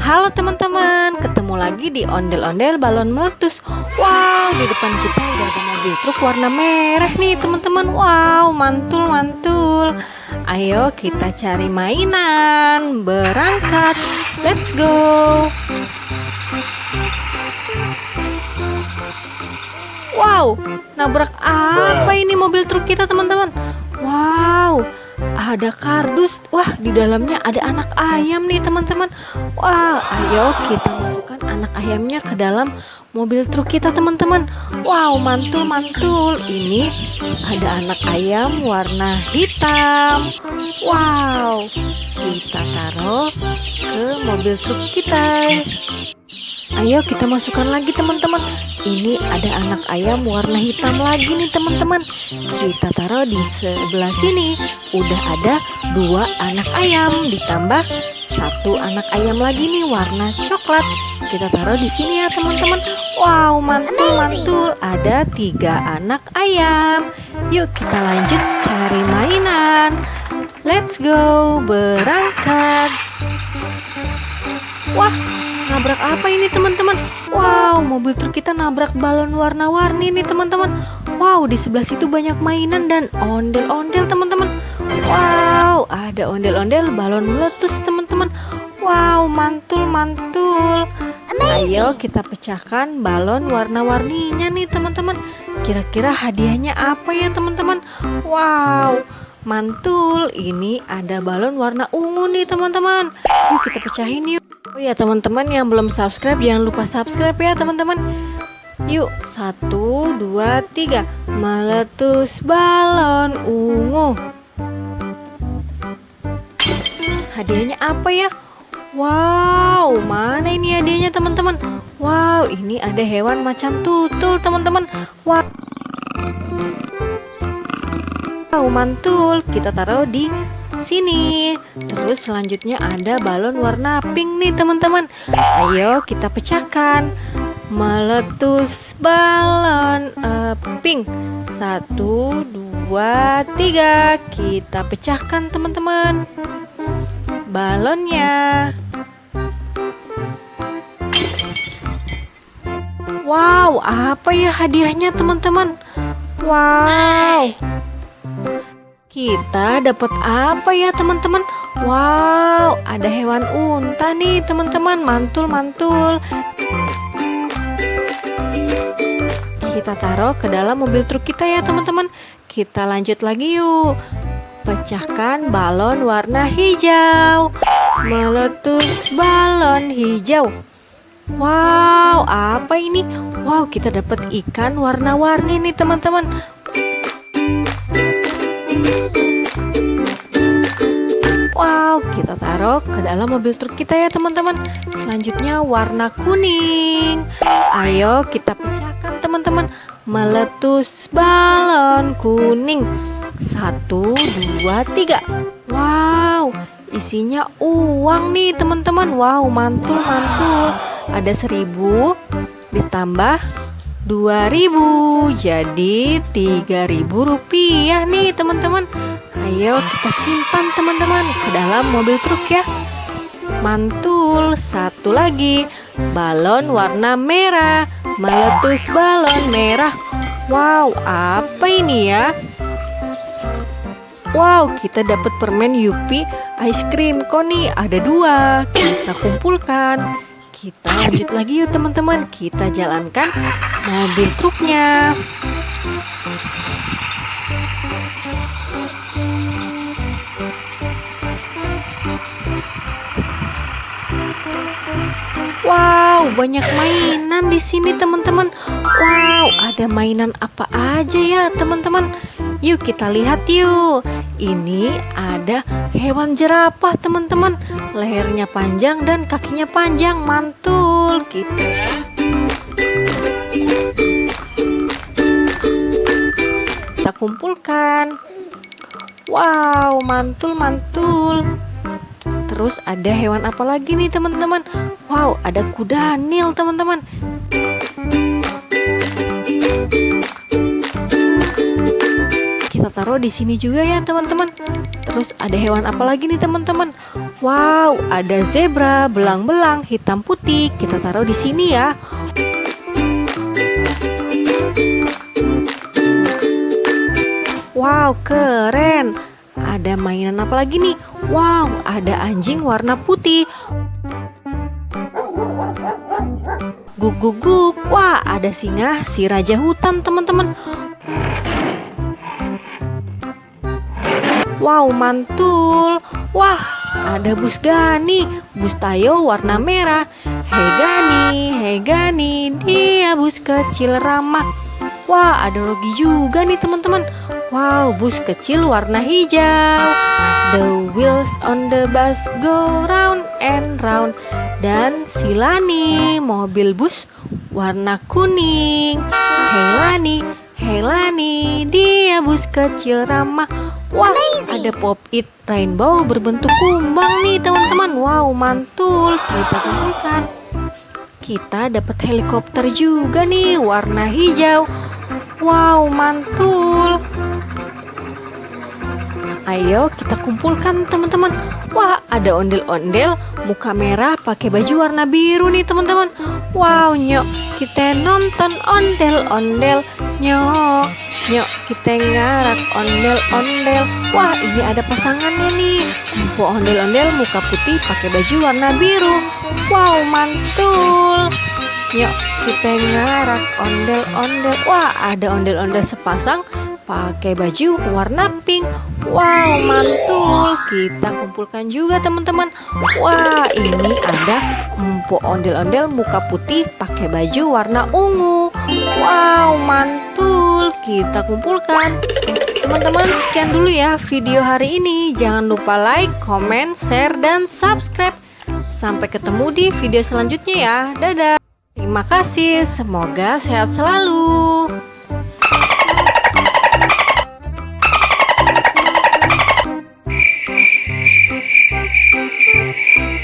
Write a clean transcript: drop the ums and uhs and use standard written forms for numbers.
Halo teman-teman, ketemu lagi di ondel-ondel balon meletus. Wow, di depan kita udah ada mobil truk warna merah nih teman-teman. Wow, mantul-mantul. Ayo kita cari mainan. Berangkat, let's go. Wow, nabrak apa ini mobil truk kita teman-teman? Wow, ada kardus. Wah, di dalamnya ada anak ayam nih teman-teman. Wah, ayo kita masukkan anak ayamnya ke dalam mobil truk kita teman-teman. Wow, mantul-mantul. Ini ada anak ayam warna hitam. Wow, kita taruh ke mobil truk kita. Ayo kita masukkan lagi teman-teman. Ini ada anak ayam warna hitam lagi nih teman-teman. Kita taruh di sebelah sini. Udah ada 2 anak ayam ditambah 1 anak ayam lagi nih warna coklat. Kita taruh di sini ya teman-teman. Wow, mantul-mantul. Ada 3 anak ayam. Yuk kita lanjut cari mainan. Let's go, berangkat. Wah, nabrak apa ini teman-teman? Wow, mobil truk kita nabrak balon warna-warni nih teman-teman. Wow, di sebelah situ banyak mainan dan ondel-ondel teman-teman. Wow, ada ondel-ondel balon meletus teman-teman. Wow, mantul-mantul. Ayo kita pecahkan balon warna-warninya nih teman-teman. Kira-kira hadiahnya apa ya teman-teman? Wow, mantul. Ini ada balon warna ungu nih teman-teman. Yuk kita pecahin yuk. Oh ya teman-teman yang belum subscribe, jangan lupa subscribe ya teman-teman. Yuk, 1, 2, 3. Meletus balon ungu. Hadiahnya apa ya? Wow, mana ini hadiahnya teman-teman? Wow, ini ada hewan macan tutul teman-teman. Wow, mantul. Kita taruh di sini. Terus selanjutnya ada balon warna pink nih teman-teman. Ayo kita pecahkan. Meletus balon pink. 1, 2, 3. Kita pecahkan teman-teman balonnya. Wow, apa ya hadiahnya teman-teman? Wow, kita dapat apa ya teman-teman? Wow, ada hewan unta nih teman-teman. Mantul-mantul. Kita taruh ke dalam mobil truk kita ya teman-teman. Kita lanjut lagi yuk. Pecahkan balon warna hijau. Meletus balon hijau. Wow, apa ini? Wow, kita dapat ikan warna-warni nih teman-teman. Wow, kita taruh ke dalam mobil truk kita ya teman-teman. Selanjutnya warna kuning. Ayo kita pecahkan teman-teman. Meletus balon kuning. 1, 2, 3. Wow, isinya uang nih teman-teman. Wow, mantul-mantul. Ada 1000 ditambah 2000, jadi 3000 rupiah nih teman-teman. Ayo kita simpan teman-teman ke dalam mobil truk ya. Mantul. 1 lagi, balon warna merah. Meletus balon merah. Wow, apa ini ya? Wow, kita dapat permen Yupi ice cream koni. Ada 2. Kita kumpulkan. Kita lanjut lagi yuk teman-teman. Kita jalankan mobil truknya. Wow, banyak mainan di sini teman-teman. Wow, ada mainan apa aja ya teman-teman? Yuk kita lihat yuk. Ini ada hewan jerapah teman-teman. Lehernya panjang dan kakinya panjang. Mantul. Kita kumpulkan. Wow, mantul-mantul. Terus ada hewan apa lagi nih teman-teman? Wow, ada kuda Nil teman-teman. Kita taruh di sini juga ya teman-teman. Terus ada hewan apa lagi nih teman-teman? Wow, ada zebra belang-belang hitam putih. Kita taruh di sini ya. Wow, keren. Ada mainan apa lagi nih? Wow, ada anjing warna putih. Guk guk guk. Wah, ada singa si raja hutan, teman-teman. Wow, mantul. Wah, ada bus Gani, bus Tayo warna merah. Hei Gani, dia bus kecil ramah. Wah, ada Rogi juga nih teman-teman. Wow, bus kecil warna hijau. The wheels on the bus go round and round. Dan si Lani, mobil bus warna kuning. Hei Lani, dia bus kecil ramah. Wah, ada pop-it rainbow berbentuk kumbang nih teman-teman. Wow, mantul. Kita kumpulkan. Kita dapat helikopter juga nih warna hijau. Wow, mantul. Ayo kita kumpulkan teman-teman. Wah, ada ondel-ondel muka merah pakai baju warna biru nih teman-teman. Wow, nyok, kita nonton ondel-ondel. Nyok, kita ngarak ondel-ondel. Wah, ini ada pasangannya nih. Empuk ondel-ondel muka putih pakai baju warna biru. Wow, mantul. Nyok, kita ngarak ondel-ondel. Wah, ada ondel-ondel sepasang pakai baju warna pink. Wow, mantul. Kita kumpulkan juga teman-teman. Wah, ini ada empuk ondel-ondel muka putih pakai baju warna ungu. Wow, mantul. Kita kumpulkan. Teman-teman, sekian dulu ya video hari ini. Jangan lupa like, comment, share, dan subscribe. Sampai ketemu di video selanjutnya ya. Dadah. Terima kasih. Semoga sehat selalu.